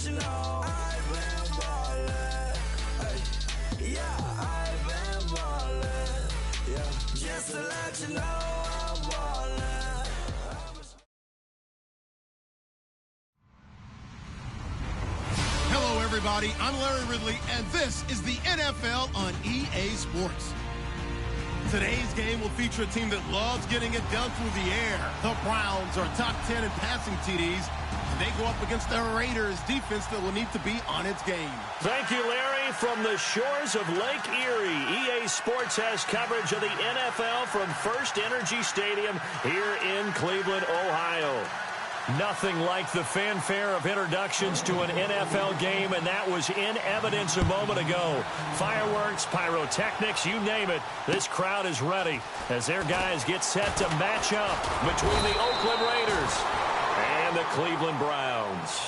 you know I've been ballin'. Ay, yeah, I've been ballin'. Yeah, just to let you know I'm ballin'. Hello, everybody. I'm Larry Ridley, and this is the NFL on EA Sports. Today's game will feature a team that loves getting it done through the air. The Browns are top 10 in passing TDs, and they go up against the Raiders defense that will need to be on its game. Thank you, Larry. From the shores of Lake Erie, EA Sports has coverage of the NFL from First Energy Stadium here in Cleveland, Ohio. Nothing like the fanfare of introductions to an NFL game, and that was in evidence a moment ago. Fireworks, pyrotechnics, you name it. This crowd is ready as their guys get set to match up between the Oakland Raiders and the Cleveland Browns.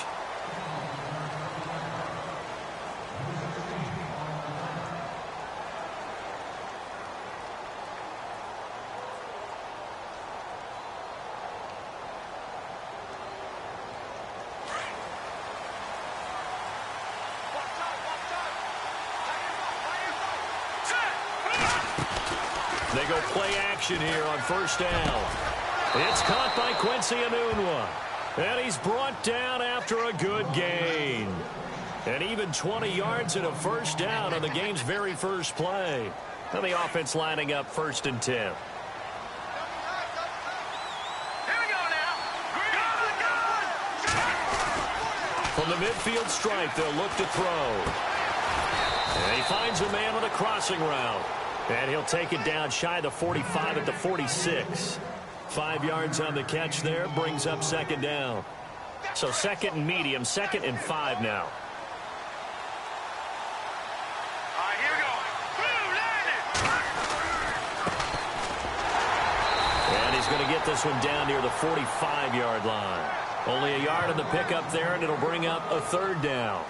They go play action here on first down. It's caught by Quincy Enunwa. And he's brought down after a good gain. And even 20 yards and a first down on the game's very first play. And the offense lining up 1st and 10. Here we go now. From the midfield stripe, they'll look to throw. And he finds a man on a crossing route. And he'll take it down shy of the 45 at the 46. 5 yards on the catch there, brings up 2nd down. So 2nd and medium, 2nd and 5 now. All right, here we go. And he's going to get this one down near the 45-yard line. Only a yard on the pickup there, and it'll bring up a 3rd down.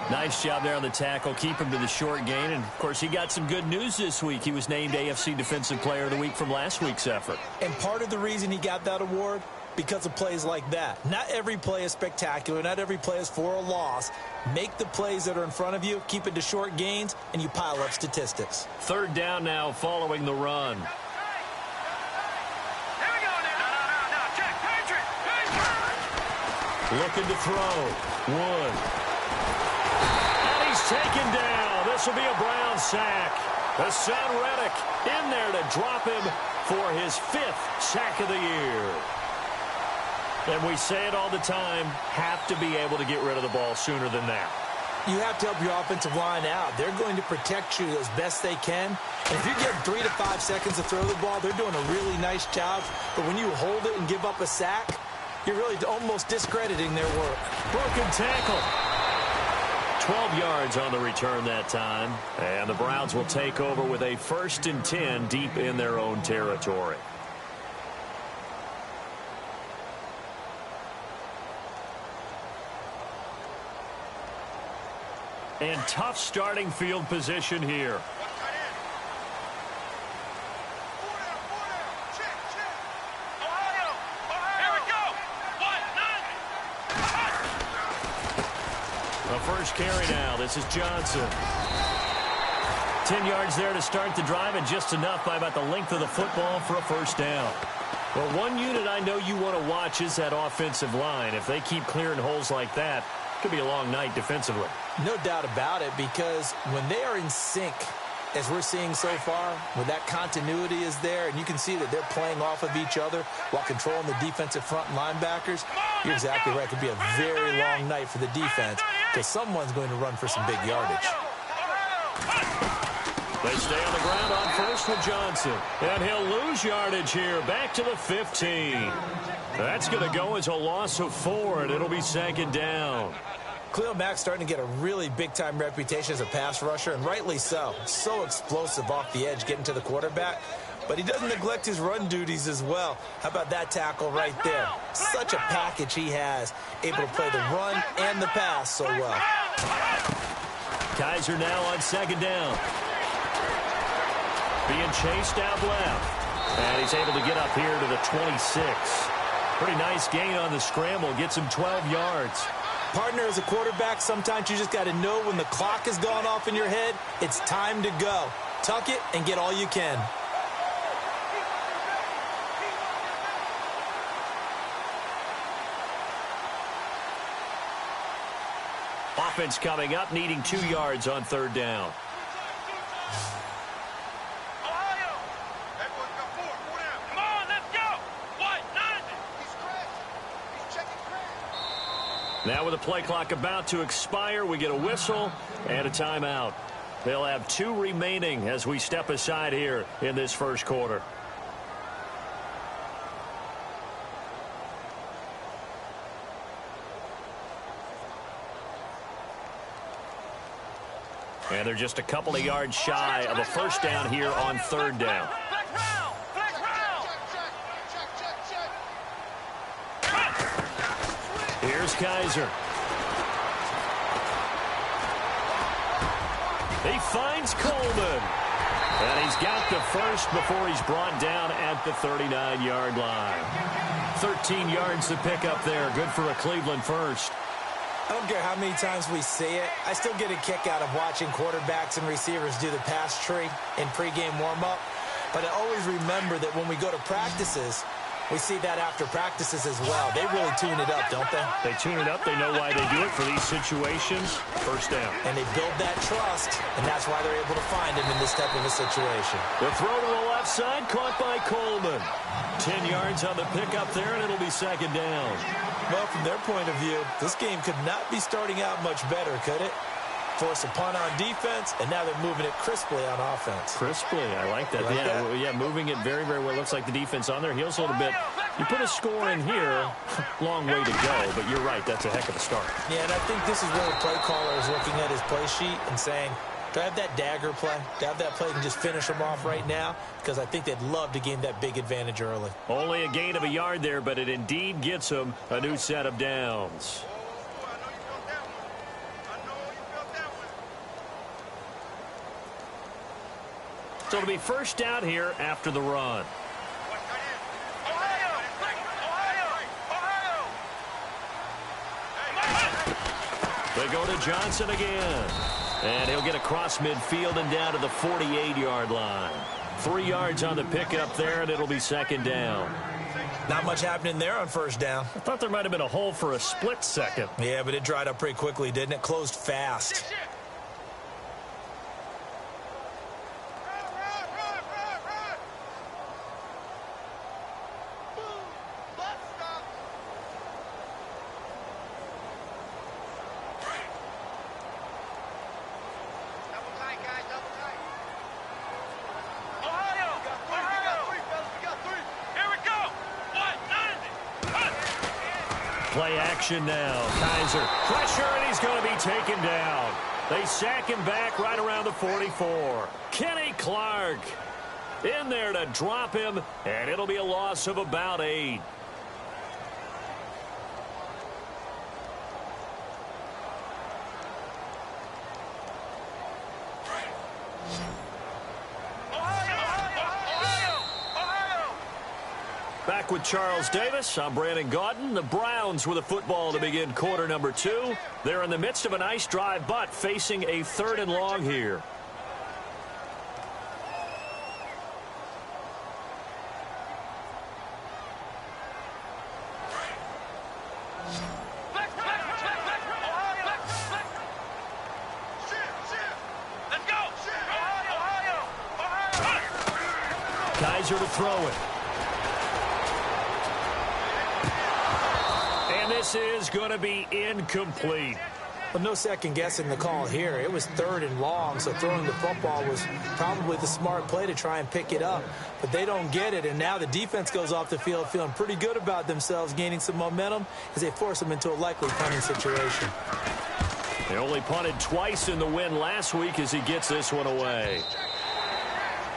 Nice job there on the tackle. Keep him to the short gain. And, of course, he got some good news this week. He was named AFC Defensive Player of the Week from last week's effort. And part of the reason he got that award, because of plays like that. Not every play is spectacular. Not every play is for a loss. Make the plays that are in front of you, keep it to short gains, and you pile up statistics. 3rd down now following the run. Here we go now. No. Check. Patriot. Looking to throw. Wood. Taken down. This will be a Brown sack. Hassan Reddick in there to drop him for his 5th sack of the year. And we say it all the time, have to be able to get rid of the ball sooner than that. You have to help your offensive line out. They're going to protect you as best they can. And if you get 3 to 5 seconds to throw the ball, they're doing a really nice job. But when you hold it and give up a sack, you're really almost discrediting their work. Broken tackle. 12 yards on the return that time. And the Browns will take over with a 1st and 10 deep in their own territory. And tough starting field position here. First carry now. This is Johnson. 10 yards there to start the drive, and just enough by about the length of the football for a 1st down. Well, one unit I know you want to watch is that offensive line. If they keep clearing holes like that, it could be a long night defensively. No doubt about it, because when they are in sync, as we're seeing so far, when that continuity is there, and you can see that they're playing off of each other while controlling the defensive front linebackers, you're exactly right. It could be a very long night for the defense, because someone's going to run for some big yardage. They stay on the ground on first with Johnson. And he'll lose yardage here. Back to the 15. That's going to go as a loss of 4, and it'll be 2nd down. Khalil Mack's starting to get a really big-time reputation as a pass rusher, and rightly so. So explosive off the edge getting to the quarterback. But he doesn't neglect his run duties as well. How about that tackle right there? Such a package he has, able to play the run and the pass so well. Kaiser now on 2nd down. Being chased out left. And he's able to get up here to the 26. Pretty nice gain on the scramble. Gets him 12 yards. Partner, as a quarterback, sometimes you just got to know when the clock has gone off in your head, it's time to go. Tuck it and get all you can. Offense coming up, needing 2 yards on third down. Come on, let's go. What? Now with the play clock about to expire, we get a whistle and a timeout. They'll have 2 remaining as we step aside here in this first quarter. And they're just a couple of yards shy of a first down here on third down. Here's Kaiser. He finds Coleman. And he's got the first before he's brought down at the 39-yard line. 13 yards to pick up there. Good for a Cleveland first. I don't care how many times we see it. I still get a kick out of watching quarterbacks and receivers do the pass tree in pregame warm-up. But I always remember that when we go to practices, we see that after practices as well. They really tune it up, don't they? They tune it up. They know why they do it for these situations. First down. And they build that trust, and that's why they're able to find him in this type of a situation. The throw to the left side, caught by Coleman. 10 yards on the pickup there, and it'll be second down. Well, from their point of view, this game could not be starting out much better, could it? Force a punt on defense, and now they're moving it crisply on offense. Crisply, I like that. Yeah, moving it very, very well. Looks like the defense on their heels a little bit. You put a score in here, long way to go, but you're right, that's a heck of a start. Yeah, and I think this is where the play caller is looking at his play sheet and saying, do I have that dagger play? Do I have that play and just finish them off right now? Because I think they'd love to gain that big advantage early. Only a gain of a yard there, but it indeed gets them a new set of downs. So it'll be first down here after the run. They go to Johnson again. And he'll get across midfield and down to the 48-yard line. 3 yards on the pickup there, and it'll be second down. Not much happening there on first down. I thought there might have been a hole for a split second. Yeah, but it dried up pretty quickly, didn't it? Closed fast. Play action now. Kaiser, pressure, and he's going to be taken down. They sack him back right around the 44. Kenny Clark in there to drop him, and it'll be a loss of about 8. Back with Charles Davis, I'm Brandon Gaudin. The Browns with a football to begin quarter number 2. They're in the midst of a nice drive, but facing a 3rd and long here. Kaiser to throw it. This is going to be incomplete. Well, no second guessing the call here. It was 3rd and long, so throwing the football was probably the smart play to try and pick it up. But they don't get it, and now the defense goes off the field feeling pretty good about themselves, gaining some momentum as they force them into a likely punting situation. They only punted twice in the win last week as he gets this one away.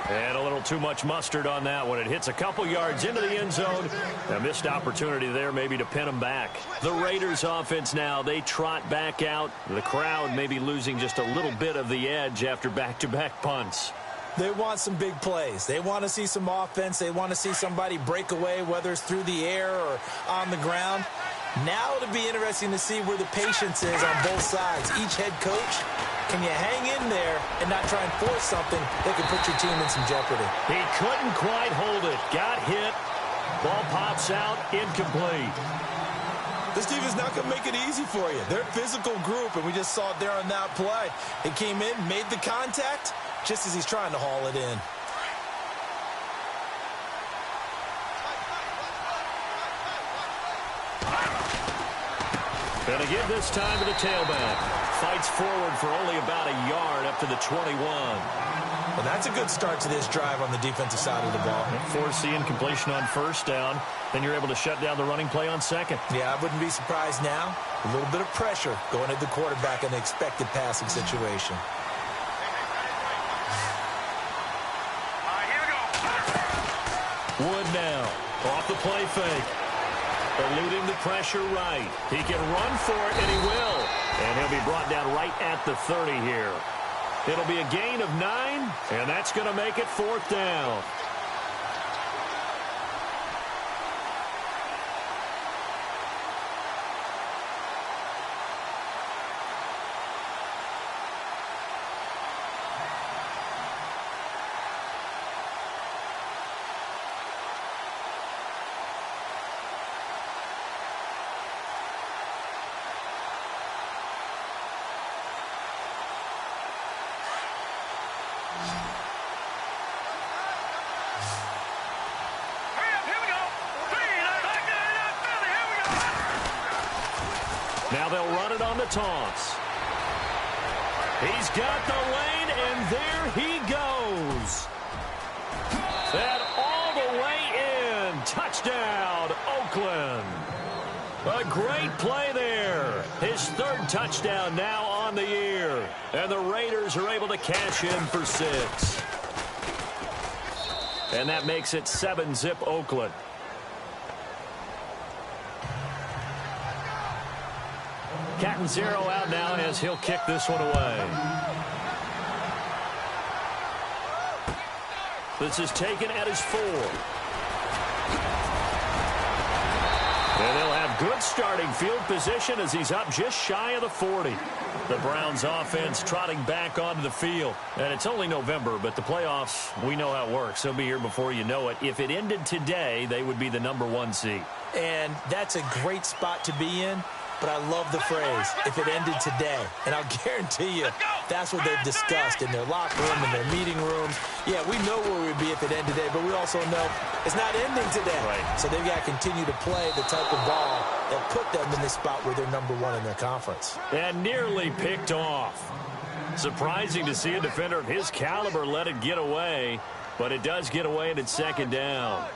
And a little too much mustard on that one. It hits a couple yards into the end zone. A missed opportunity there maybe to pin them back. The Raiders offense now, they trot back out. The crowd maybe losing just a little bit of the edge after back-to-back punts. They want some big plays. They want to see some offense. They want to see somebody break away, whether it's through the air or on the ground. Now it'll be interesting to see where the patience is on both sides. Each head coach, can you hang in there and not try and force something that can put your team in some jeopardy? He couldn't quite hold it. Got hit. Ball pops out. Incomplete. This team is not going to make it easy for you. They're a physical group, and we just saw it there on that play. He came in, made the contact, just as he's trying to haul it in. Gonna give this time to the tailback. Fights forward for only about a yard up to the 21. Well, that's a good start to this drive on the defensive side of the ball. Force the incompletion on first down. Then you're able to shut down the running play on second. Yeah, I wouldn't be surprised now. A little bit of pressure going at the quarterback in the expected passing situation. Here we go. Wood now. Off the play fake. Eluding the pressure right. He can run for it, and he will. And he'll be brought down right at the 30 here. It'll be a gain of 9, and that's going to make it 4th down. Now they'll run it on the toss. He's got the lane, and there he goes. That all the way in. Touchdown, Oakland. A great play there. His 3rd touchdown now on the year. And the Raiders are able to cash in for 6. And that makes it 7-zip Oakland. Catanzaro out now as he'll kick this one away. This is taken at his 4. And they'll have good starting field position as he's up just shy of the 40. The Browns offense trotting back onto the field. And it's only November, but the playoffs, we know how it works. They'll be here before you know it. If it ended today, they would be the #1 seed. And that's a great spot to be in. But I love the phrase, if it ended today. And I'll guarantee you, that's what they've discussed in their locker room, in their meeting rooms. Yeah, we know where we'd be if it ended today, but we also know it's not ending today. Right. So they've got to continue to play the type of ball that put them in the spot where they're #1 in their conference. And nearly picked off. Surprising to see a defender of his caliber let it get away, but it does get away and it's 2nd down.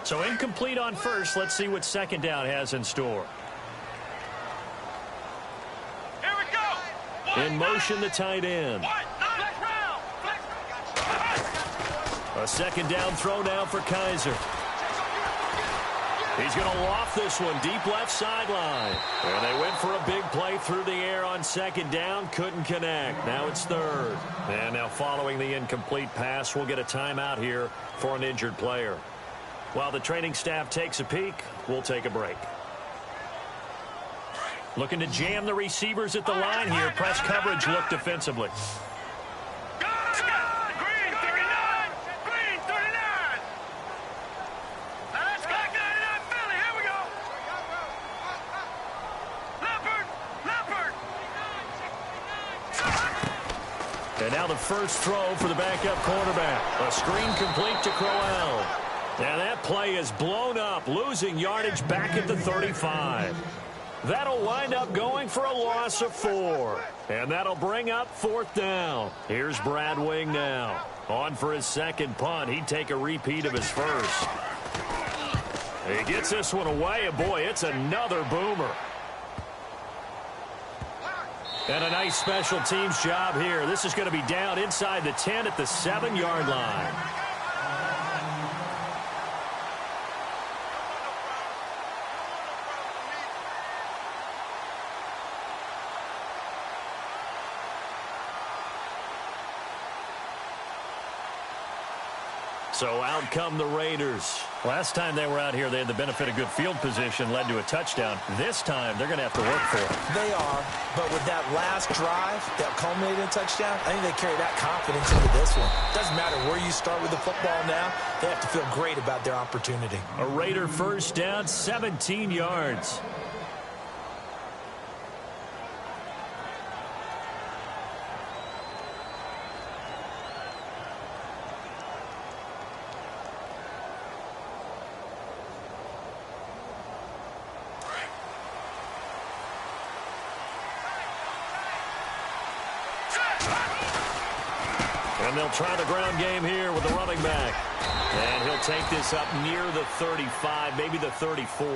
So incomplete on first. Let's see what 2nd down has in store. Here we go. In motion, the tight end. A 2nd down throw now for Kaiser. He's going to loft this one deep left sideline. And they went for a big play through the air on 2nd down. Couldn't connect. Now it's 3rd. And now following the incomplete pass, we'll get a timeout here for an injured player. While the training staff takes a peek, we'll take a break. Looking to jam the receivers at the line here. Press coverage look defensively. Green 39. Green 39. That's back 99 Philly. Here we go. Leopard. And now the first throw for the backup quarterback. A screen complete to Crowell. And that play is blown up, losing yardage back at the 35. That'll wind up going for a loss of 4. And that'll bring up 4th down. Here's Brad Wing now. On for his 2nd punt. He'd take a repeat of his first. He gets this one away, and boy, it's another boomer. And a nice special teams job here. This is going to be down inside the 10 at the 7-yard line. So out come the Raiders. Last time they were out here, they had the benefit of good field position, led to a touchdown. This time, they're going to have to work for it. They are, but with that last drive that culminated in a touchdown, I think they carry that confidence into this one. Doesn't matter where you start with the football now, they have to feel great about their opportunity. A Raider first down, 17 yards. And they'll try the ground game here with the running back. And he'll take this up near the 35, maybe the 34.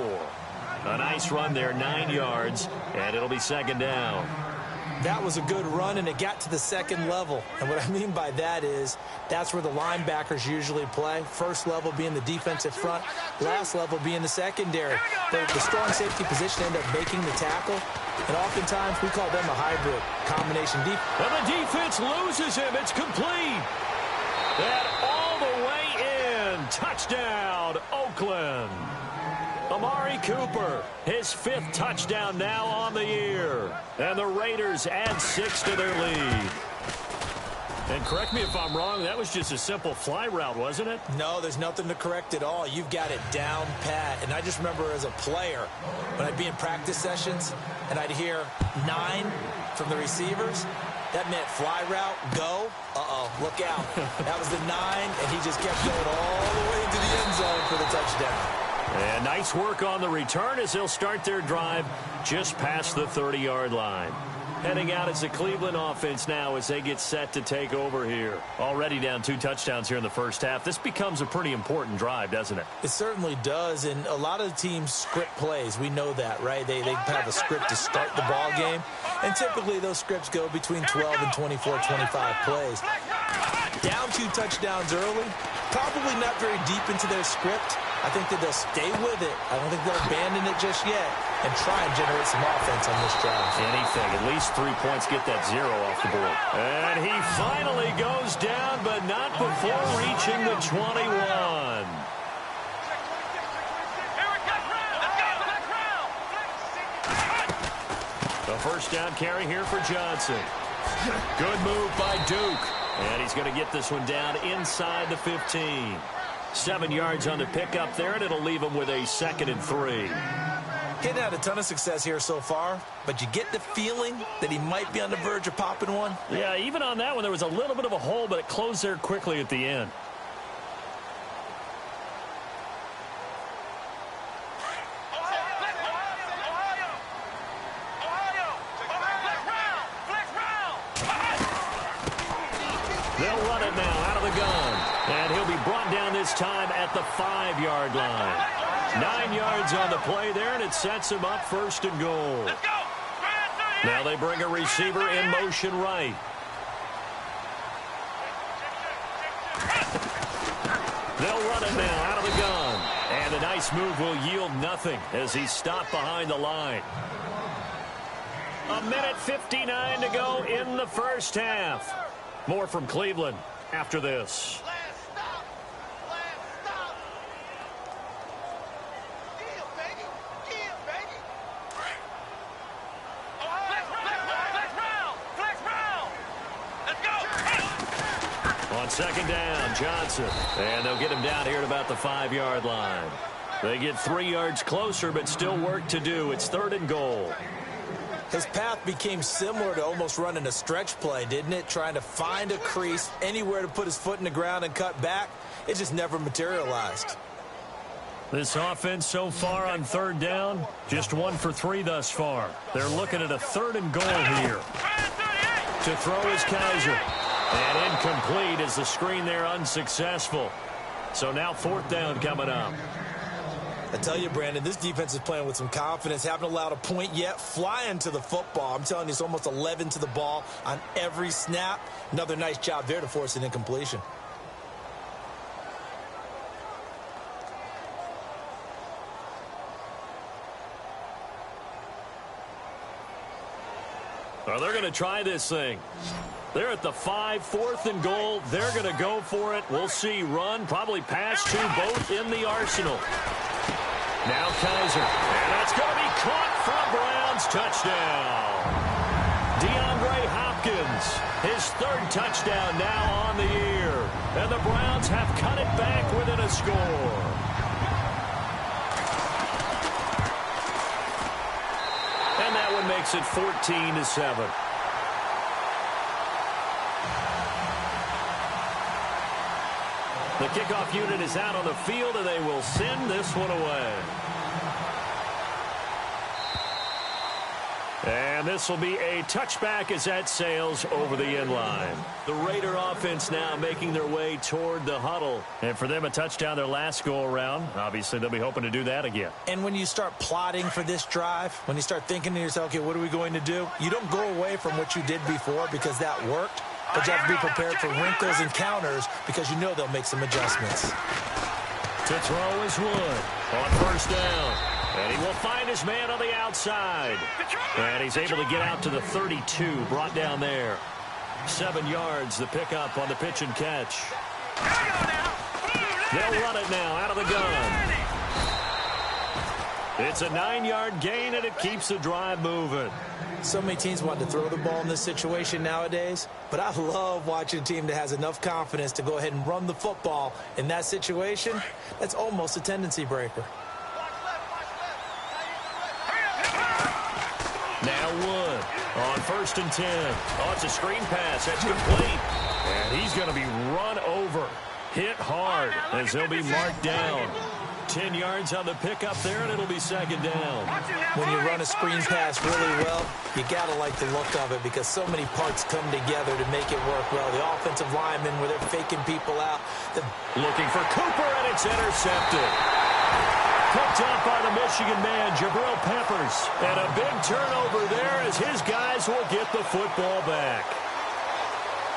A nice run there, 9 yards, and it'll be second down. That was a good run, and it got to the second level. And what I mean by that is that's where the linebackers usually play. First level being the defensive front, last level being the secondary. The strong safety position ended up making the tackle, and oftentimes we call them a hybrid combination defense. Well, the defense loses him. It's complete. And all the way in. Touchdown, Oakland. Amari Cooper, his 5th touchdown now on the year. And the Raiders add 6 to their lead. And correct me if I'm wrong, that was just a simple fly route, wasn't it? No, there's nothing to correct at all. You've got it down pat. And I just remember as a player, when I'd be in practice sessions and I'd hear 9 from the receivers, that meant fly route, go, look out. That was the 9, and he just kept going all the way into the end zone for the touchdown. And nice work on the return as they'll start their drive just past the 30-yard line. Heading out as the Cleveland offense now as they get set to take over here. Already down 2 touchdowns here in the first half. This becomes a pretty important drive, doesn't it? It certainly does, and a lot of the teams script plays. We know that, right? They have a script to start the ball game, and typically those scripts go between 12 and 24, 25 plays. Down 2 touchdowns early, probably not very deep into their script. I think that they'll stay with it. I don't think they'll abandon it just yet and try and generate some offense on this drive. Anything. At least 3 points, get that 0 off the board. And he finally goes down, but not before reaching the 21. The first down carry here for Johnson. Good move by Duke. And he's going to get this one down inside the 15. 7 yards on the pickup there, and it'll leave him with a 2nd and 3. Getting had a ton of success here so far, but you get the feeling that he might be on the verge of popping one. Yeah, even on that one, there was a little bit of a hole, but it closed there quickly at the end. They'll run it now out of the gun. And he'll be brought down this time at the 5-yard line. 9 yards on the play there, and it sets him up 1st and goal. Now they bring a receiver in motion right. They'll run it now out of the gun. And a nice move will yield nothing as he's stopped behind the line. 1:59 to go in the first half. More from Cleveland after this. On 2nd down, Johnson. And they'll get him down here at about the 5-yard line. They get 3 yards closer, but still work to do. It's 3rd and goal. His path became similar to almost running a stretch play, didn't it? Trying to find a crease, anywhere to put his foot in the ground and cut back. It just never materialized. This offense so far on 3rd down, just 1 for 3 thus far. They're looking at a 3rd and goal here. To throw is Kaiser. And incomplete as the screen there unsuccessful. So now 4th down coming up. I tell you, Brandon, this defense is playing with some confidence. Haven't allowed a point yet. Flying to the football. I'm telling you, it's almost 11 to the ball on every snap. Another nice job there to force an incompletion. Well, they're going to try this thing. They're at the 5, 4th and goal. They're going to go for it. We'll see. Run, probably pass to both in the arsenal. Now Kaiser. And that's going to be caught for a Browns touchdown. DeAndre Hopkins, his 3rd touchdown now on the year. And the Browns have cut it back within a score. And that one makes it 14-7. The kickoff unit is out on the field, and they will send this one away. And this will be a touchback as that sails over the end line. The Raider offense now making their way toward the huddle. And for them, a touchdown their last go-around. Obviously, they'll be hoping to do that again. And when you start plotting for this drive, when you start thinking to yourself, okay, what are we going to do? You don't go away from what you did before because that worked. But you have to be prepared for wrinkles and counters because you know they'll make some adjustments. To throw is Wood on 1st down. And he will find his man on the outside. And he's able to get out to the 32, brought down there. 7 yards, the pickup on the pitch and catch. They'll run it now out of the gun. It's a 9-yard gain, and it keeps the drive moving. So many teams want to throw the ball in this situation nowadays, but I love watching a team that has enough confidence to go ahead and run the football. In that situation, that's almost a tendency breaker. Now Wood on 1st and 10. Oh, it's a screen pass. That's complete. And he's going to be run over. Hit hard as he'll be marked down. 10 yards on the pickup there, and it'll be 2nd down. When you run a screen pass really well, you got to like the look of it because so many parts come together to make it work well. The offensive linemen, where they're faking people out. Looking for Cooper, and it's intercepted. Picked up by the Michigan man, Jabril Peppers. And a big turnover there as his guys will get the football back.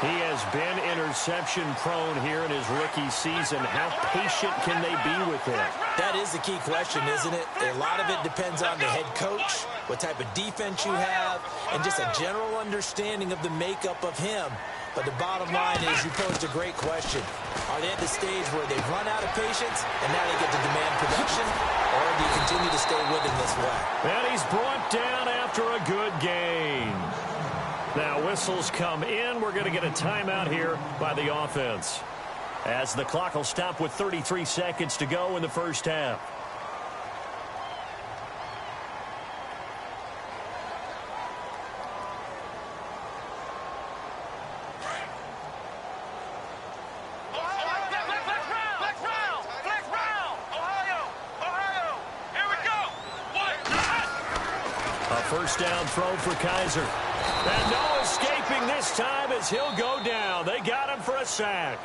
He has been interception-prone here in his rookie season. How patient can they be with him? That is the key question, isn't it? A lot of it depends on the head coach, what type of defense you have, and just a general understanding of the makeup of him. But the bottom line is you posed a great question. Are they at the stage where they've run out of patience and now they get to demand production, or do you continue to stay with him this way? And he's brought down after a good gain. Now whistles come in. We're going to get a timeout here by the offense, as the clock will stop with 33 seconds to go in the 1st half. A 1st down throw for Kaiser. And no escaping this time as he'll go down. They got him for a sack.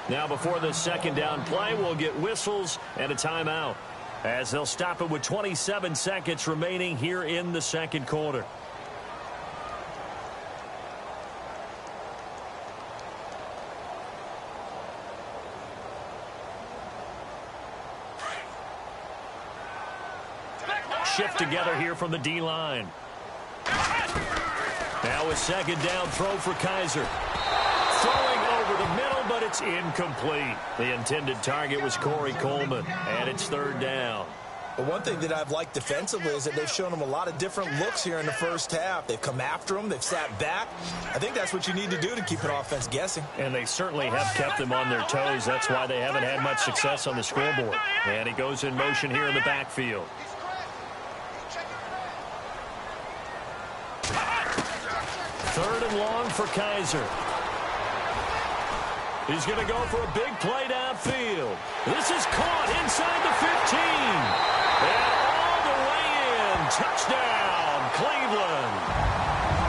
Now before the 2nd down play, we'll get whistles and a timeout, as they'll stop it with 27 seconds remaining here in the 2nd quarter. Shift together here from the D-line. Now a 2nd down throw for Kaiser. Throwing over the middle, but it's incomplete. The intended target was Corey Coleman, and it's 3rd down. But one thing that I've liked defensively is that they've shown him a lot of different looks here in the 1st half. They've come after him. They've sat back. I think that's what you need to do to keep an offense guessing. And they certainly have kept them on their toes. That's why they haven't had much success on the scoreboard. And he goes in motion here in the backfield. 3rd and long for Kaiser. He's going to go for a big play downfield. This is caught inside the 15. And all the way in. Touchdown, Cleveland.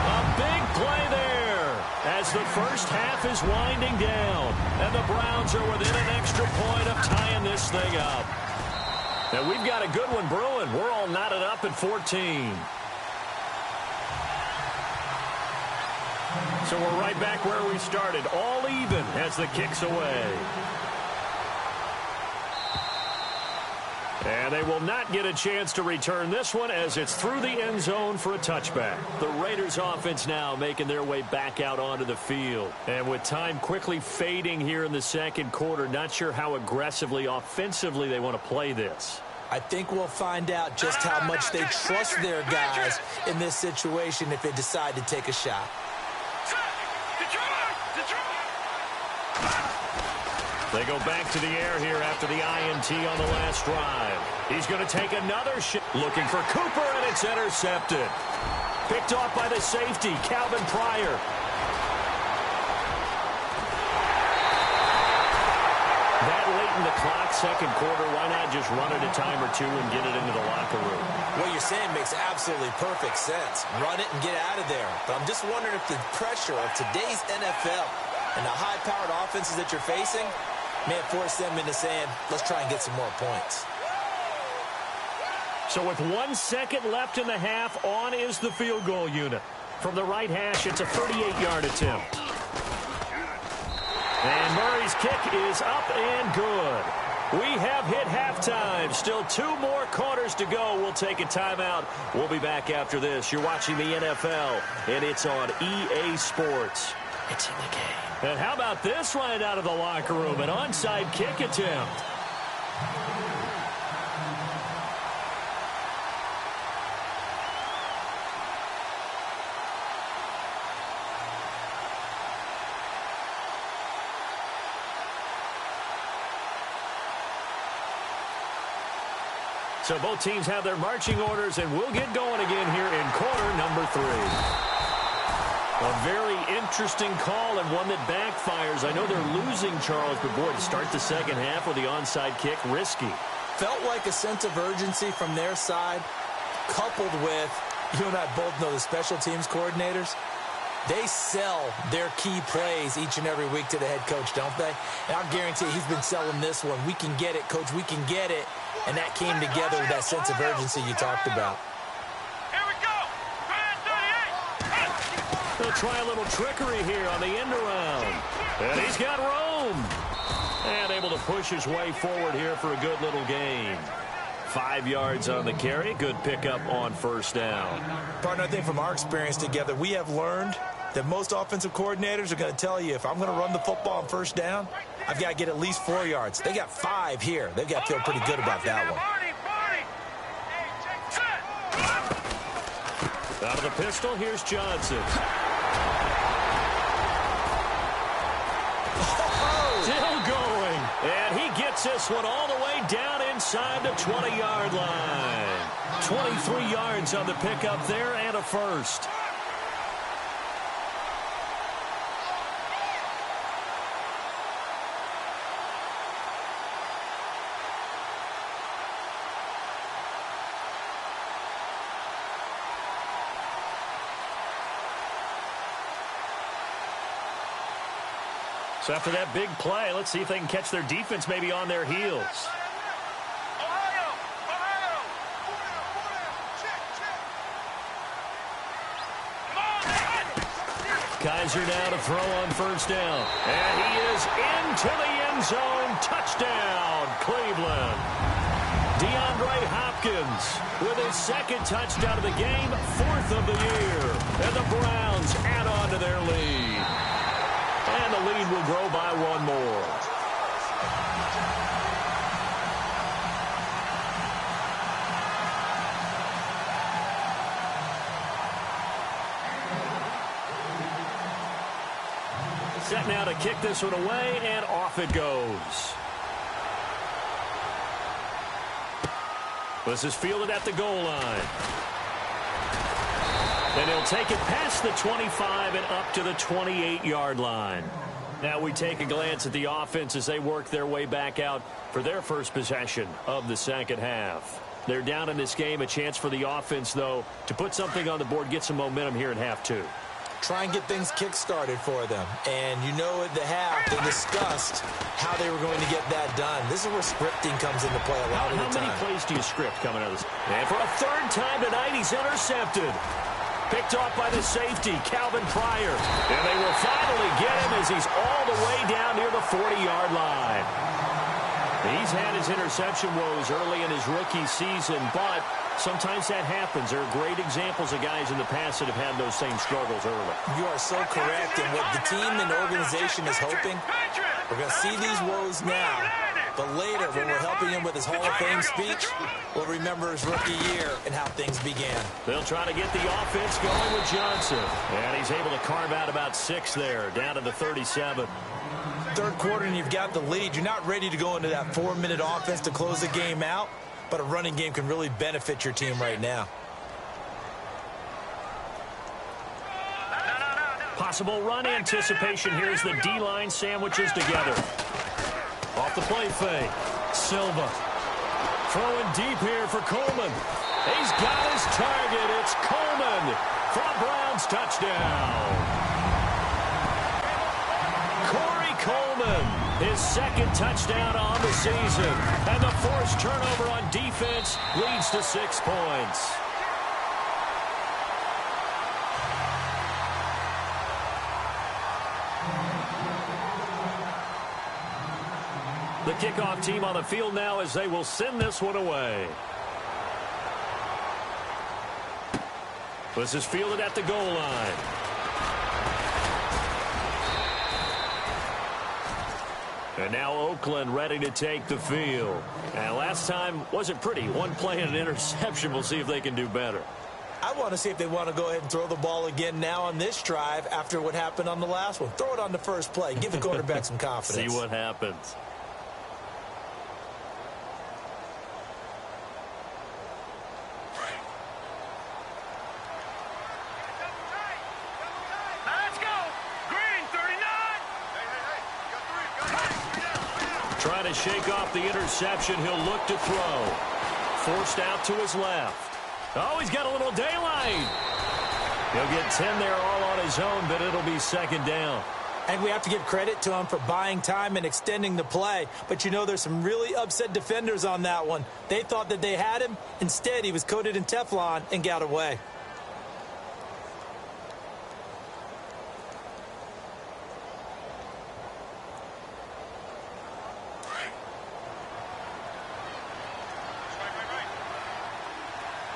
A big play there as the 1st half is winding down. And the Browns are within an extra point of tying this thing up. And we've got a good one brewing. We're all knotted up at 14. So we're right back where we started, all even as the kick's away. And they will not get a chance to return this one as it's through the end zone for a touchback. The Raiders offense now making their way back out onto the field. And with time quickly fading here in the second quarter, not sure how aggressively, offensively they want to play this. I think we'll find out just how much they trust their guys in this situation if they decide to take a shot. They go back to the air here after the INT on the last drive. He's going to take another shot. Looking for Cooper, and it's intercepted. Picked off by the safety, Calvin Pryor. That late in the clock, second quarter, why not just run it a time or two and get it into the locker room? What you're saying makes absolutely perfect sense. Run it and get out of there. But I'm just wondering if the pressure of today's NFL and the high-powered offenses that you're facing may have forced them into saying, let's try and get some more points. So with 1 second left in the half, on is the field goal unit. From the right hash, it's a 38-yard attempt. And Murray's kick is up and good. We have hit halftime. Still 2 more quarters to go. We'll take a timeout. We'll be back after this. You're watching the NFL, and it's on EA Sports. It's in the game. And how about this right out of the locker room? An onside kick attempt. So both teams have their marching orders, and we'll get going again here in quarter number 3. A very interesting call and one that backfires. I know they're losing, Charles, but boy, to start the second half with the onside kick, risky. Felt like a sense of urgency from their side, coupled with, you and I both know the special teams coordinators. They sell their key plays each and every week to the head coach, don't they? And I guarantee he's been selling this one. We can get it, coach, we can get it. And that came together with that sense of urgency you talked about. They'll try a little trickery here on the end around. And he's got room. And able to push his way forward here for a good little gain. 5 yards on the carry. Good pickup on first down. Partner, I think from our experience together, we have learned that most offensive coordinators are going to tell you, if I'm going to run the football on first down, I've got to get at least 4 yards. They got 5 here. They've got to feel pretty good about that one. Out of the pistol, here's Johnson. Still going. And he gets this one all the way down inside the 20-yard line. 23 yards on the pickup there and a first. So after that big play, let's see if they can catch their defense maybe on their heels. Kaiser now to throw on first down. And he is into the end zone. Touchdown, Cleveland. DeAndre Hopkins with his second touchdown of the game, 4th of the year. And the Browns add on to their lead. And the lead will grow by 1 more. Set now to kick this one away, and off it goes. This is fielded at the goal line. And he'll take it past the 25 and up to the 28-yard line. Now we take a glance at the offense as they work their way back out for their first possession of the second half. They're down in this game. A chance for the offense, though, to put something on the board, get some momentum here in half 2. Try and get things kick-started for them. And you know at the half, they discussed how they were going to get that done. This is where scripting comes into play a lot of the time. How many plays do you script coming out of this? And for a 3rd time tonight, he's intercepted. Picked off by the safety, Calvin Pryor. And they will finally get him as he's all the way down near the 40-yard line. He's had his interception woes early in his rookie season, but sometimes that happens. There are great examples of guys in the past that have had those same struggles early. You are so correct. And what the team and the organization is hoping, we're going to see these woes now. But later, when we're helping him with his Hall of Fame speech, we'll remember his rookie year and how things began. They'll try to get the offense going with Johnson. And he's able to carve out about 6 there, down to the 37. Third quarter and you've got the lead. You're not ready to go into that 4-minute offense to close the game out, but a running game can really benefit your team right now. Possible run anticipation. Here's the D-line sandwiches together. Off the play fake. Silva. Throwing deep here for Coleman. He's got his target. It's Coleman for a Browns touchdown. Corey Coleman, his second touchdown on the season. And the forced turnover on defense leads to 6 points. The kickoff team on the field now as they will send this one away. This is fielded at the goal line. And now Oakland ready to take the field. And last time wasn't pretty. One play and an interception. We'll see if they can do better. I want to see if they want to go ahead and throw the ball again now on this drive after what happened on the last one. Throw it on the first play. Give the quarterback some confidence. See what happens. Trying to shake off the interception. He'll look to throw. Forced out to his left. Oh, he's got a little daylight. He'll get 10 there all on his own, but it'll be second down. And we have to give credit to him for buying time and extending the play. But, you know, there's some really upset defenders on that one. They thought that they had him. Instead, he was coated in Teflon and got away.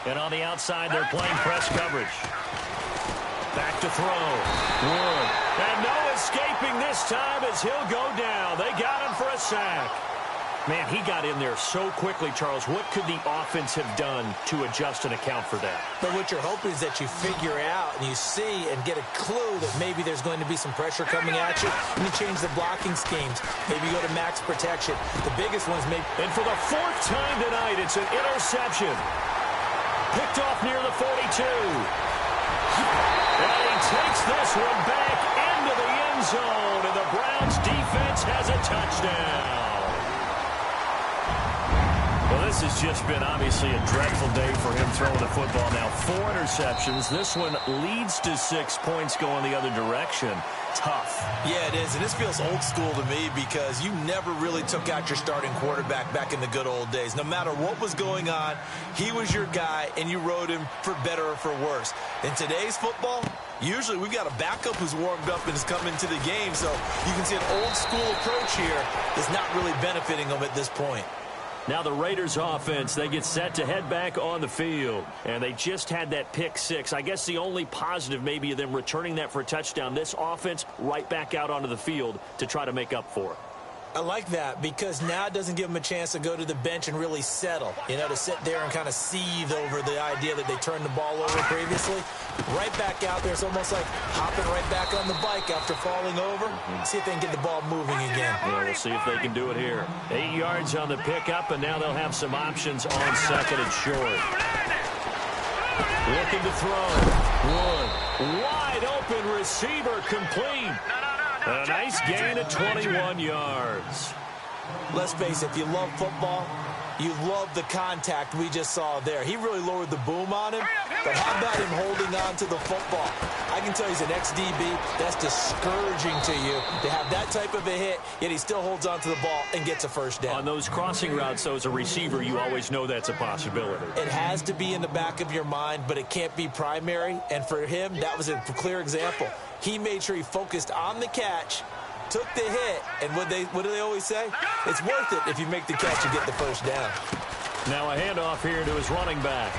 And on the outside, they're playing press coverage. Back to throw. Wood. And no escaping this time as he'll go down. They got him for a sack. Man, he got in there so quickly, Charles. What could the offense have done to adjust and account for that? But what you're hoping is that you figure out and you see and get a clue that maybe there's going to be some pressure coming at you. And you change the blocking schemes. Maybe go to max protection. The biggest one's maybe... And for the 4th time tonight, it's an interception. Picked off near the 42. And he takes this one back into the end zone. And the Browns defense has a touchdown. Well, this has just been obviously a dreadful day for him throwing the football. Now 4 interceptions. This one leads to 6 points going the other direction. Tough. Yeah, it is. And this feels old school to me because you never really took out your starting quarterback back in the good old days. No matter what was going on, he was your guy, and you rode him for better or for worse. In today's football, usually we've got a backup who's warmed up and has come into the game. So you can see an old school approach here is not really benefiting them at this point. Now the Raiders offense, they get set to head back on the field. And they just had that pick 6. I guess the only positive maybe of them returning that for a touchdown. This offense right back out onto the field to try to make up for it. I like that because now it doesn't give them a chance to go to the bench and really settle. You know, to sit there and kind of seethe over the idea that they turned the ball over previously. Right back out there. It's almost like hopping right back on the bike after falling over. See if they can get the ball moving again. Yeah, we'll see if they can do it here. 8 yards on the pickup, and now they'll have some options on 2nd and short. Looking to throw. Wood. Wide open receiver complete. A nice gain of 21 yards. Let's face it, if you love football, you love the contact we just saw there. He really lowered the boom on him, but how about him holding on to the football? I can tell he's an ex-DB. That's discouraging to you to have that type of a hit, yet he still holds on to the ball and gets a first down. On those crossing routes, though, as a receiver, you always know that's a possibility. It has to be in the back of your mind, but it can't be primary, and for him, that was a clear example. He made sure he focused on the catch took the hit, and what do they always say? It's worth it if you make the catch and get the first down. Now a handoff here to his running back.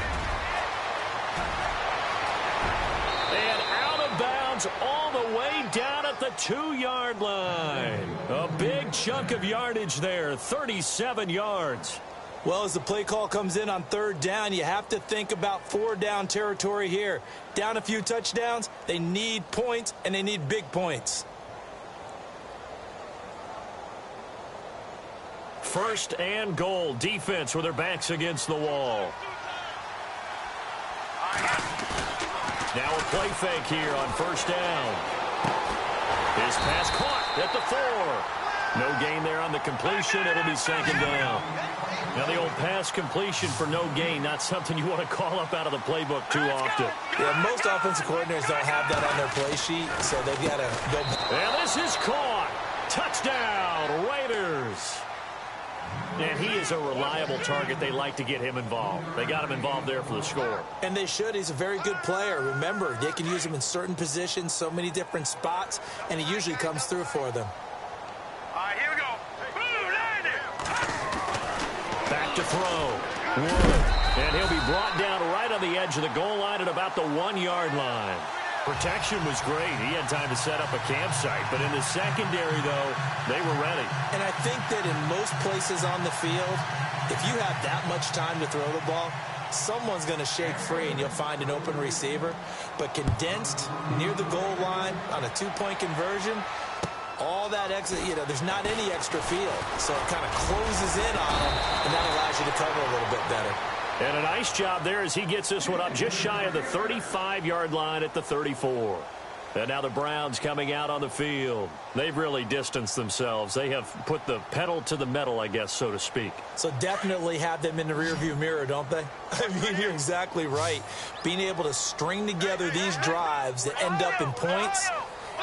And out of bounds all the way down at the 2-yard line. A big chunk of yardage there, 37 yards. Well, as the play call comes in on 3rd down, you have to think about 4-down territory here. Down a few touchdowns, they need points, and they need big points. First and goal, defense with their backs against the wall. Now a play fake here on 1st down. His pass caught at the 4. No gain there on the completion. It'll be 2nd down. Now the old pass completion for no gain, not something you want to call up out of the playbook too often. Yeah, most offensive coordinators don't have that on their play sheet, so they've got to go. And this is caught. Touchdown, Raiders. And he is a reliable target. They like to get him involved. They got him involved there for the score. And they should. He's a very good player. Remember, they can use him in certain positions, so many different spots, and he usually comes through for them. All right, here we go. Boom, landed. Back to throw. Wood. And he'll be brought down right on the edge of the goal line at about the 1-yard line. Protection was great. He had time to set up a campsite. But in the secondary, though, they were ready. And I think that in most places on the field, if you have that much time to throw the ball, someone's going to shake free and you'll find an open receiver. But condensed near the goal line on a 2-point conversion, all that exit, there's not any extra field. So it kind of closes in on them, and that allows you to cover a little bit better. And a nice job there as he gets this one up just shy of the 35-yard line at the 34. And now the Browns coming out on the field. They've really distanced themselves. They have put the pedal to the metal, I guess, so to speak. So definitely have them in the rearview mirror, don't they? I mean, you're exactly right. Being able to string together these drives that end up in points,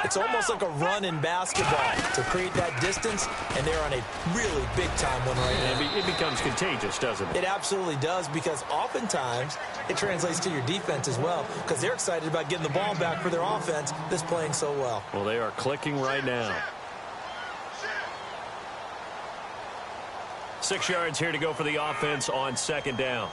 it's almost like a run in basketball to create that distance, and they're on a really big-time one right now. It becomes contagious, doesn't it? It absolutely does, because oftentimes it translates to your defense as well, because they're excited about getting the ball back for their offense that's playing so well. Well, they are clicking right now. 6 yards here to go for the offense on 2nd down.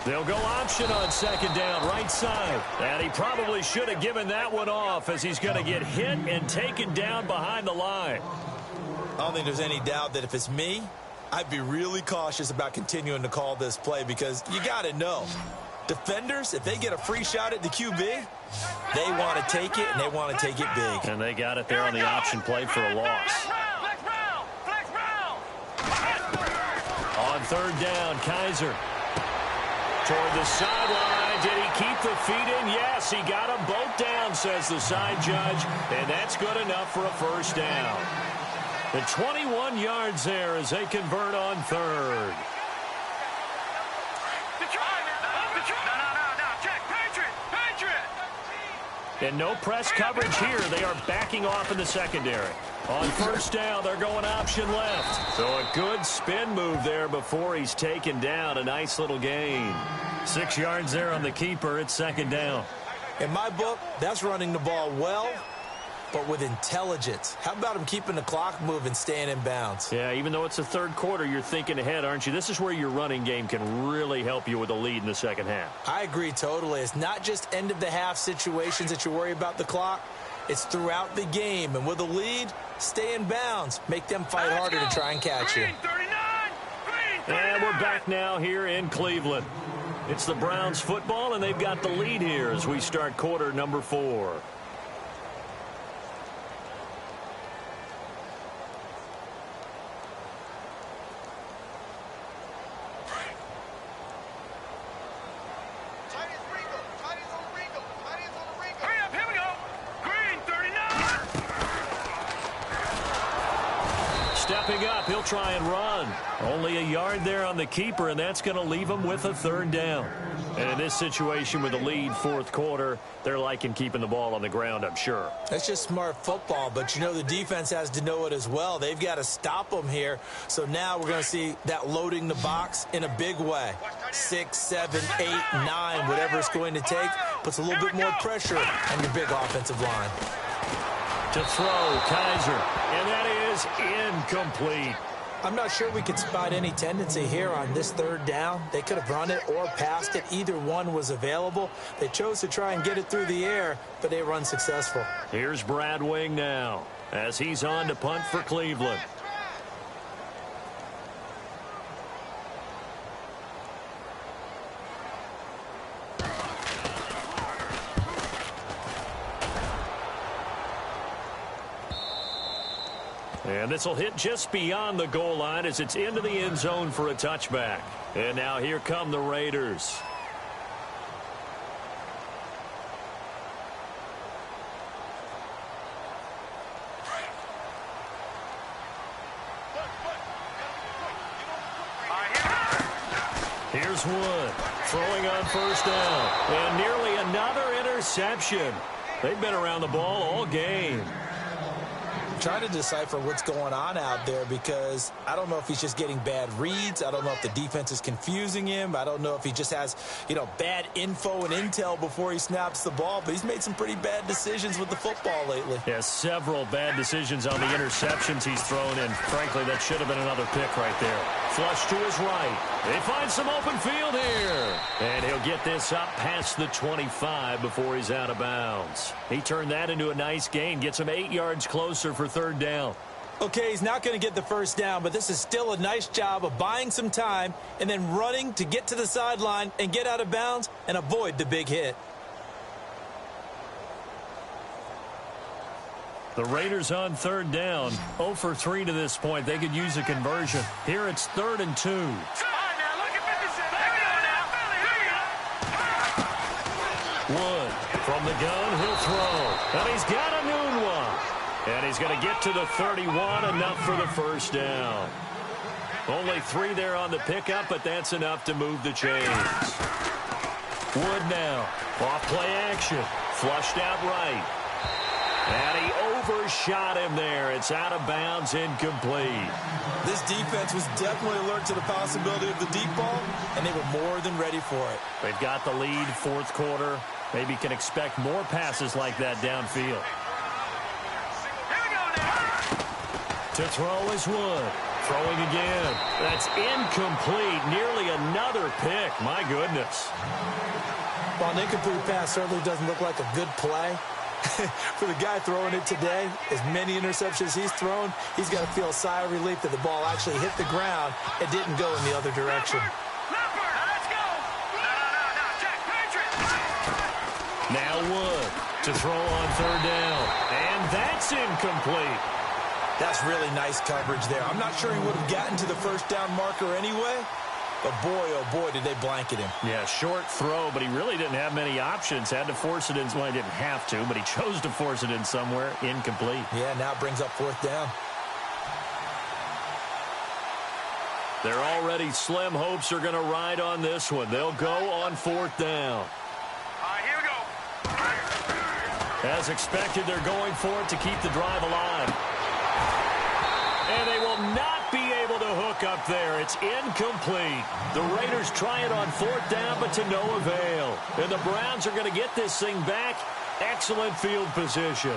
They'll go option on 2nd down, right side. And he probably should have given that one off as he's going to get hit and taken down behind the line. I don't think there's any doubt that if it's me, I'd be really cautious about continuing to call this play, because you got to know, defenders, if they get a free shot at the QB, they want to take it, and they want to take it big. And they got it there on the option play for a loss. On 3rd down, Kaiser. Toward the sideline. Did he keep the feet in? Yes, he got them both down, says the side judge. And that's good enough for a 1st down. The 21 yards there as they convert on 3rd. And no press coverage here. They are backing off in the secondary. On 1st down, they're going option left. So a good spin move there before he's taken down. A nice little gain. 6 yards there on the keeper. It's 2nd down. In my book, that's running the ball well, but with intelligence. How about him keeping the clock moving, staying in bounds? Yeah, even though it's the 3rd quarter, you're thinking ahead, aren't you? This is where your running game can really help you with a lead in the 2nd half. I agree totally. It's not just end-of-the-half situations that you worry about the clock. It's throughout the game. And with a lead, stay in bounds. Make them fight harder to try and catch you. And we're back now here in Cleveland. It's the Browns football, and they've got the lead here as we start quarter number 4. stepping up. He'll try and run. Only a yard there on the keeper, and that's going to leave him with a third down. And in this situation with the lead fourth quarter, they're liking keeping the ball on the ground, I'm sure. That's just smart football, but you know the defense has to know it as well. They've got to stop them here. So now we're going to see that loading the box in a big way. 6, 7, 8, 9, whatever it's going to take, puts a little bit more pressure on your big offensive line. To throw, Kaiser, and that is incomplete. I'm not sure we could spot any tendency here on this third down. They could have run it or passed it. Either one was available. They chose to try and get it through the air, but they were unsuccessful. Here's Brad Wing now as he's on to punt for Cleveland. And this will hit just beyond the goal line as it's into the end zone for a touchback. And now here come the Raiders. Here's Wood throwing on first down. And nearly another interception. They've been around the ball all game. Trying to decipher what's going on out there because I don't know if he's just getting bad reads. I don't know if the defense is confusing him. I don't know if he just has, bad info and intel before he snaps the ball. But he's made some pretty bad decisions with the football lately. Yeah, several bad decisions on the interceptions he's thrown in. Frankly, that should have been another pick right there. Flush to his right. They find some open field here. And he'll get this up past the 25 before he's out of bounds. He turned that into a nice gain. Gets him 8 yards closer for third down. Okay, he's not going to get the first down, but this is still a nice job of buying some time and then running to get to the sideline and get out of bounds and avoid the big hit. The Raiders on third down. 0 for 3 to this point. They could use a conversion. Here it's 3rd and 2. Wood from the gun, he'll throw. And he's got a noon one. And he's going to get to the 31, enough for the first down. Only 3 there on the pickup, but that's enough to move the chains. Wood now, off play action, flushed out right. And he overshot him there. It's out of bounds, incomplete. This defense was definitely alert to the possibility of the deep ball, and they were more than ready for it. They've got the lead, fourth quarter. Maybe can expect more passes like that downfield. To throw is Wood. Throwing again. That's incomplete. Nearly another pick. My goodness. While an incomplete pass certainly doesn't look like a good play, for the guy throwing it today, as many interceptions he's thrown, he's got to feel a sigh of relief that the ball actually hit the ground and didn't go in the other direction. Now Wood to throw on third down. And that's incomplete. That's really nice coverage there. I'm not sure he would have gotten to the first down marker anyway, but boy, oh boy, did they blanket him. Yeah, short throw, but he really didn't have many options. Had to force it in. Well, he didn't have to, but he chose to force it in somewhere. Incomplete. Yeah, now it brings up fourth down. Their already slim hopes are going to ride on this one. They'll go on fourth down. Here we go. As expected, they're going for it to keep the drive alive. And they will not be able to hook up there. It's incomplete. The Raiders try it on fourth down, but to no avail. And the Browns are going to get this thing back. Excellent field position.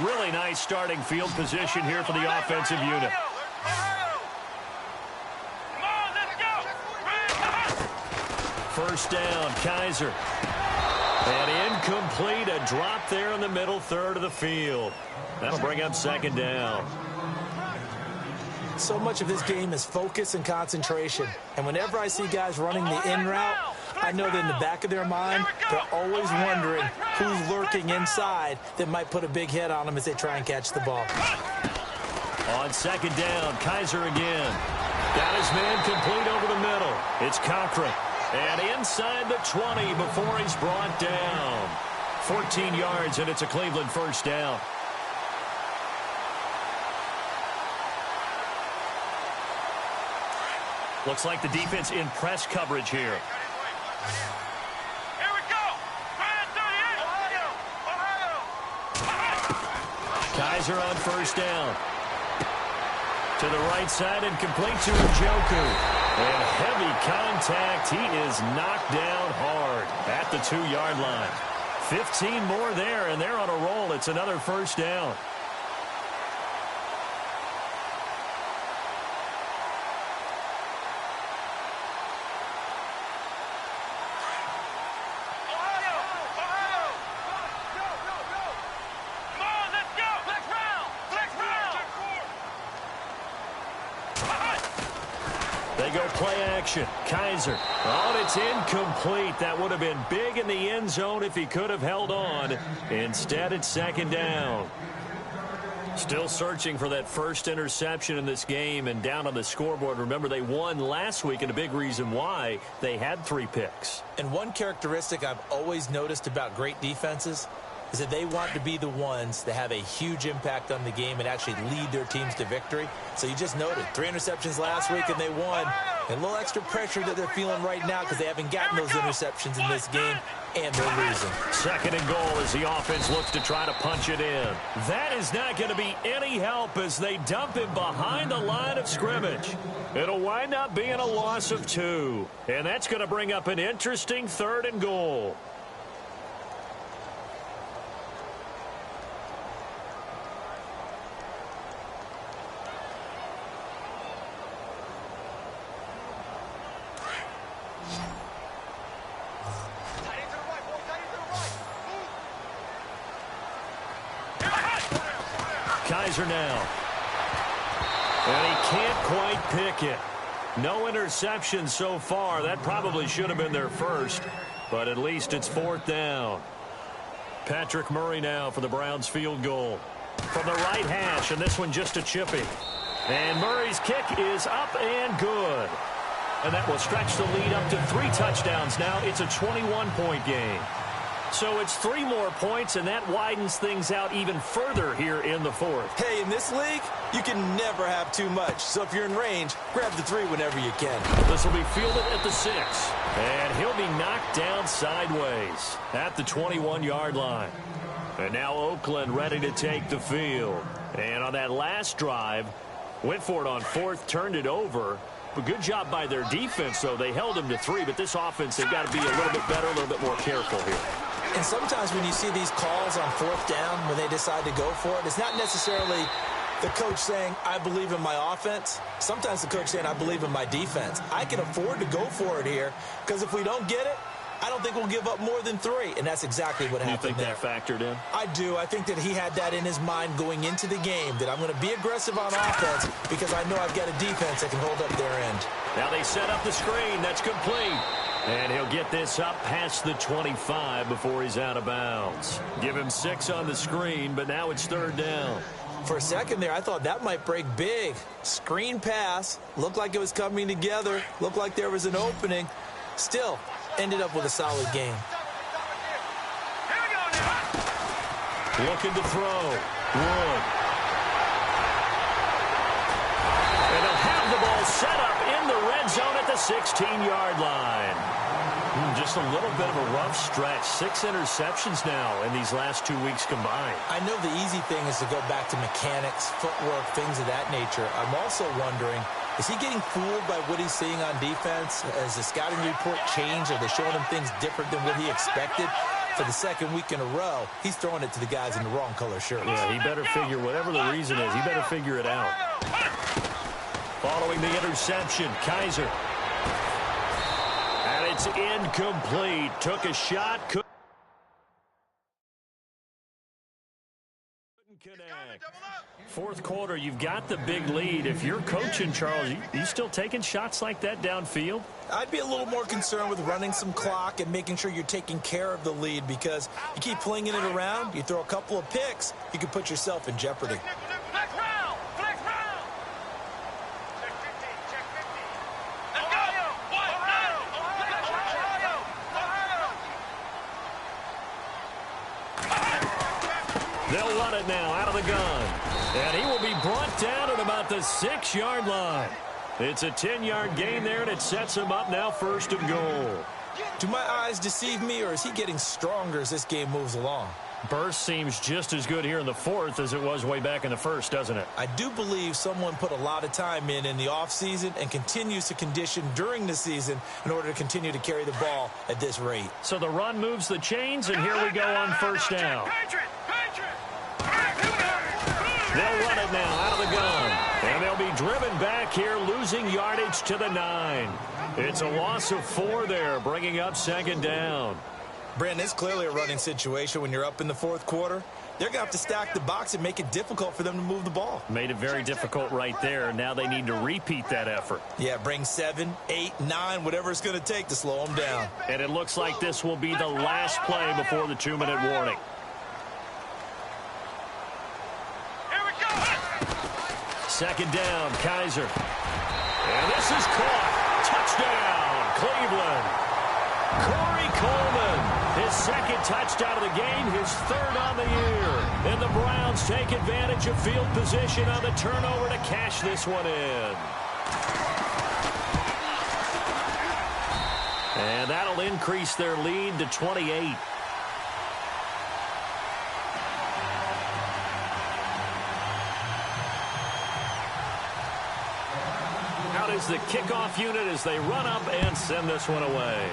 Really nice starting field position here for the offensive unit. First down, Kaiser. And incomplete, a drop there in the middle third of the field. That'll bring up second down. So much of this game is focus and concentration. And whenever I see guys running the in route, I know that in the back of their mind, they're always wondering who's lurking inside that might put a big hit on them as they try and catch the ball. On second down, Kaiser again. Got his man complete over the middle. It's Cochran. And inside the 20 before he's brought down. 14 yards, and it's a Cleveland first down. Looks like the defense in press coverage here. Here we go. Brand 38. Ohio. Kaiser on first down. To the right side and complete to Njoku. And heavy contact. He is knocked down hard at the 2-yard line. 15 more there, and they're on a roll. It's another first down. They go play action. Kaiser. Oh, it's incomplete. That would have been big in the end zone if he could have held on. Instead, it's second down. Still searching for that first interception in this game and down on the scoreboard. Remember, they won last week, and a big reason why they had 3 picks. And one characteristic I've always noticed about great defenses is that they want to be the ones that have a huge impact on the game and actually lead their teams to victory. So you just noted 3 interceptions last week and they won. And a little extra pressure that they're feeling right now because they haven't gotten those interceptions in this game, and they're losing. Second and goal as the offense looks to try to punch it in. That is not going to be any help as they dump him behind the line of scrimmage. It'll wind up being a loss of 2. And that's going to bring up an interesting third and goal. Kaiser now. And he can't quite pick it. No interception so far. That probably should have been their first, but at least it's 4th down. Patrick Murray now for the Browns field goal. From the right hash, and this one just a chippy. And Murray's kick is up and good. And that will stretch the lead up to 3 touchdowns now. It's a 21-point game. So it's 3 more points, and that widens things out even further here in the 4th. Hey, in this league, you can never have too much. So if you're in range, grab the 3 whenever you can. This will be fielded at the 6. And he'll be knocked down sideways at the 21-yard line. And now Oakland ready to take the field. And on that last drive, went for it on 4th, turned it over. But good job by their defense, though. They held him to 3, but this offense, they've got to be a little bit better, a little bit more careful here. And sometimes when you see these calls on 4th down, when they decide to go for it, it's not necessarily the coach saying, I believe in my offense. Sometimes the coach saying, I believe in my defense. I can afford to go for it here, because if we don't get it, I don't think we'll give up more than 3, and that's exactly what happened there. You think that factored in? I do. I think that he had that in his mind going into the game, that I'm going to be aggressive on offense because I know I've got a defense that can hold up their end. Now they set up the screen. That's complete. And he'll get this up past the 25 before he's out of bounds. Give him 6 on the screen, but now it's 3rd down. For a second there, I thought that might break big. Screen pass. Looked like it was coming together. Looked like there was an opening. Still, ended up with a solid game. Looking to throw. Wood. And they'll have the ball set up in the red zone at the 16-yard line. Just a little bit of a rough stretch. 6 interceptions now in these last 2 weeks combined. I know the easy thing is to go back to mechanics, footwork, things of that nature. I'm also wondering, is he getting fooled by what he's seeing on defense? Has the scouting report changed? Are they showing him things different than what he expected? For the 2nd week in a row, he's throwing it to the guys in the wrong color shirts. Yeah, he better figure, whatever the reason is, he better figure it out. Following the interception, Kaiser. And it's incomplete. Took a shot, couldn't connect. 4th quarter, you've got the big lead. If you're coaching, Charles, you still taking shots like that downfield? I'd be a little more concerned with running some clock and making sure you're taking care of the lead, because you keep flinging it around, you throw a couple of picks, you can put yourself in jeopardy. it now out of the gun. And he will be brought down at about the 6-yard line. It's a 10-yard gain there, and it sets him up now 1st and goal. Do my eyes deceive me, or is he getting stronger as this game moves along? Burst seems just as good here in the 4th as it was way back in the 1st, doesn't it? I do believe someone put a lot of time in the offseason and continues to condition during the season in order to continue to carry the ball at this rate. So the run moves the chains, and here we go on 1st down. They'll run it now out of the gun. And they'll be driven back here, losing yardage to the 9. It's a loss of 4 there, bringing up 2nd down. Brandon, it's clearly a running situation when you're up in the 4th quarter. They're going to have to stack the box and make it difficult for them to move the ball. Made it very difficult right there. Now they need to repeat that effort. Yeah, bring 7, 8, 9, whatever it's going to take to slow them down. And it looks like this will be the last play before the 2-minute warning. Here we go. 2nd down, Kaiser. And this is caught. Touchdown, Cleveland. Corey Coleman, his 2nd touchdown of the game, his 3rd on the year. And the Browns take advantage of field position on the turnover to cash this one in. And that'll increase their lead to 28. Out is the kickoff unit as they run up and send this one away.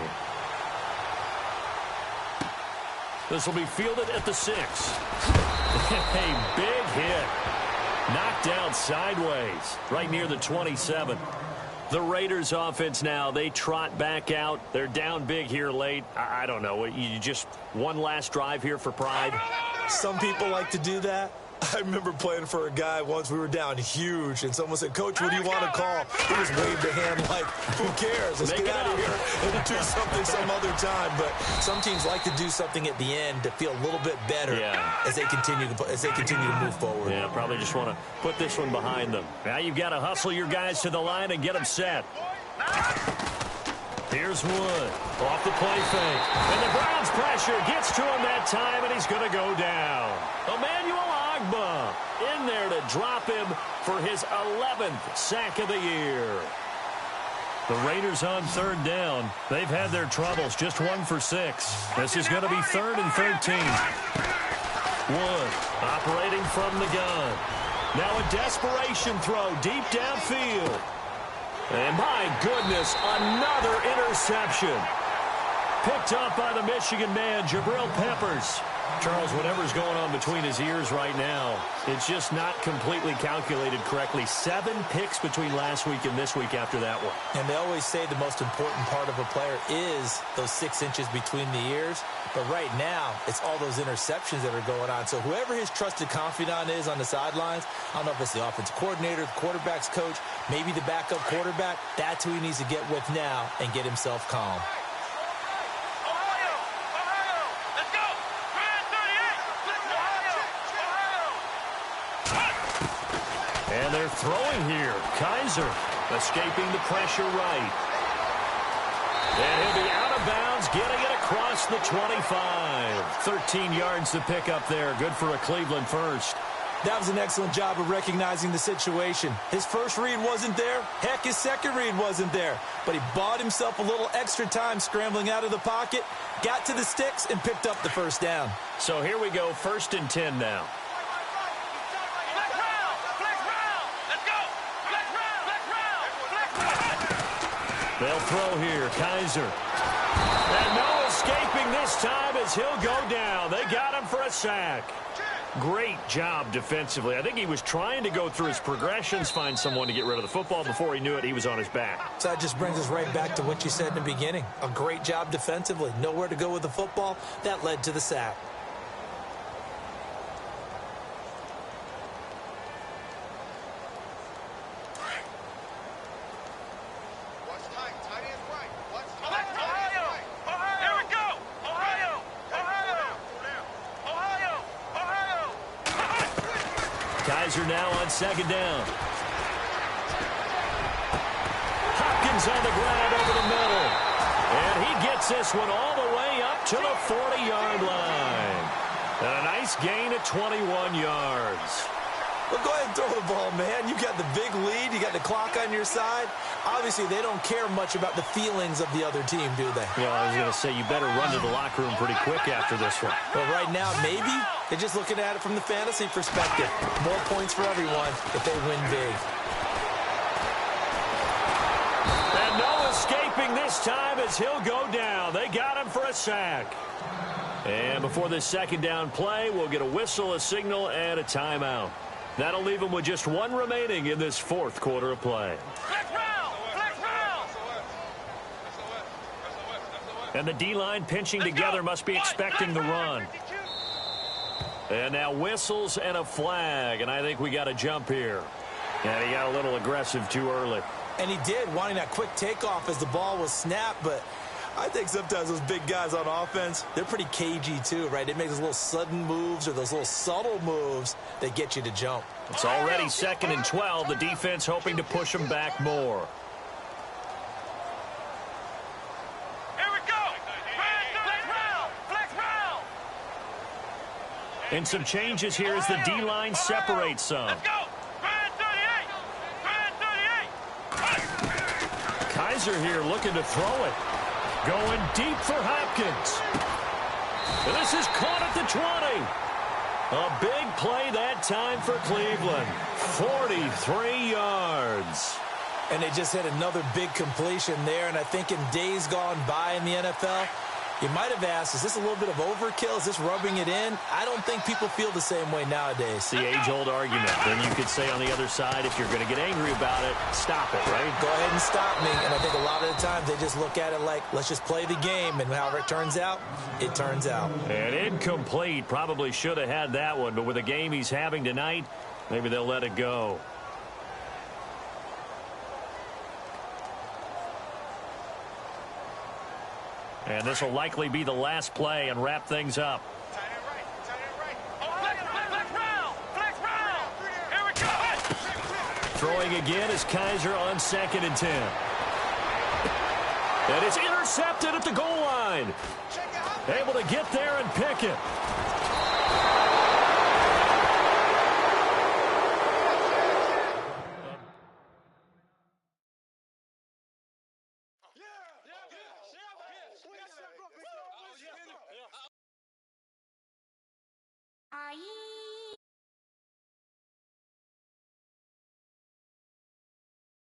This will be fielded at the 6. A big hit. Knocked down sideways right near the 27. The Raiders offense now, they trot back out. They're down big here late. I don't know. You just one last drive here for pride? Some people like to do that. I remember playing for a guy once. We were down huge, and someone said, "Coach, what do you want to call?" He just waved a hand like, "Who cares? Let's get out of here and do something some other time." But some teams like to do something at the end to feel a little bit better as they continue to move forward. Yeah, probably just want to put this one behind them. Now you've got to hustle your guys to the line and get them set. Here's Wood off the play fake, and the Browns pressure gets to him that time, and he's going to go down. Emmanuel Agba in there to drop him for his 11th sack of the year. The Raiders on 3rd down. They've had their troubles, just 1 for 6. This is going to be 3rd and 13. Wood operating from the gun. Now a desperation throw deep downfield. And my goodness, another interception. Picked up by the Michigan man, Jabril Peppers. Charles, whatever's going on between his ears right now, it's just not completely calculated correctly. 7 picks between last week and this week after that one. And they always say the most important part of a player is those 6 inches between the ears. But right now, it's all those interceptions that are going on. So whoever his trusted confidant is on the sidelines, I don't know if it's the offensive coordinator, the quarterback's coach, maybe the backup quarterback, that's who he needs to get with now and get himself calm. And they're throwing here. Kaiser escaping the pressure right. And he'll be out of bounds, getting it across the 25. 13 yards to pick up there. Good for a Cleveland first. That was an excellent job of recognizing the situation. His first read wasn't there. Heck, his second read wasn't there. But he bought himself a little extra time scrambling out of the pocket, got to the sticks, and picked up the 1st down. So here we go, 1st and 10 now. They'll throw here. Kaiser. And no escaping this time as he'll go down. They got him for a sack. Great job defensively. I think he was trying to go through his progressions, find someone to get rid of the football. Before he knew it, he was on his back. So that just brings us right back to what you said in the beginning. A great job defensively. Nowhere to go with the football. That led to the sack. Kaiser now on 2nd down. Hopkins on the ground over the middle. And he gets this one all the way up to the 40-yard line. And a nice gain of 21 yards. Well, go ahead and throw the ball, man. You got the big lead. You got the clock on your side. Obviously, they don't care much about the feelings of the other team, do they? Well, I was going to say, you better run to the locker room pretty quick after this one. Well, right now, maybe they're just looking at it from the fantasy perspective. More points for everyone if they win big. And no escaping this time as he'll go down. They got him for a sack. And before this second down play, we'll get a whistle, a signal, and a timeout. That'll leave them with just one remaining in this fourth quarter of play. Flex round! Flex round! And the D-line pinching together must be expecting the run. And now whistles and a flag, and I think we got a jump here. And he got a little aggressive too early. And he did, wanting that quick takeoff as the ball was snapped, but I think sometimes those big guys on offense, they're pretty cagey too, right? They make those little sudden moves or those little subtle moves that get you to jump. It's already 2nd and 12. The defense hoping to push them back more. Here we go! Flex round! Flex round! And some changes here as the D-line separates some. Let's go! Kaiser here looking to throw it. Going deep for Hopkins. And this is caught at the 20. A big play that time for Cleveland. 43 yards. And they just had another big completion there. And I think in days gone by in the NFL, you might have asked, is this a little bit of overkill? Is this rubbing it in? I don't think people feel the same way nowadays. The age-old argument. Then you could say on the other side, if you're going to get angry about it, stop it, right? Go ahead and stop me. And I think a lot of the times they just look at it like, let's just play the game. And however it turns out, it turns out. And incomplete. Probably should have had that one. But with the game he's having tonight, maybe they'll let it go. And this will likely be the last play and wrap things up. Throwing again is Kaiser on 2nd and 10. And it's intercepted at the goal line. Able to get there and pick it.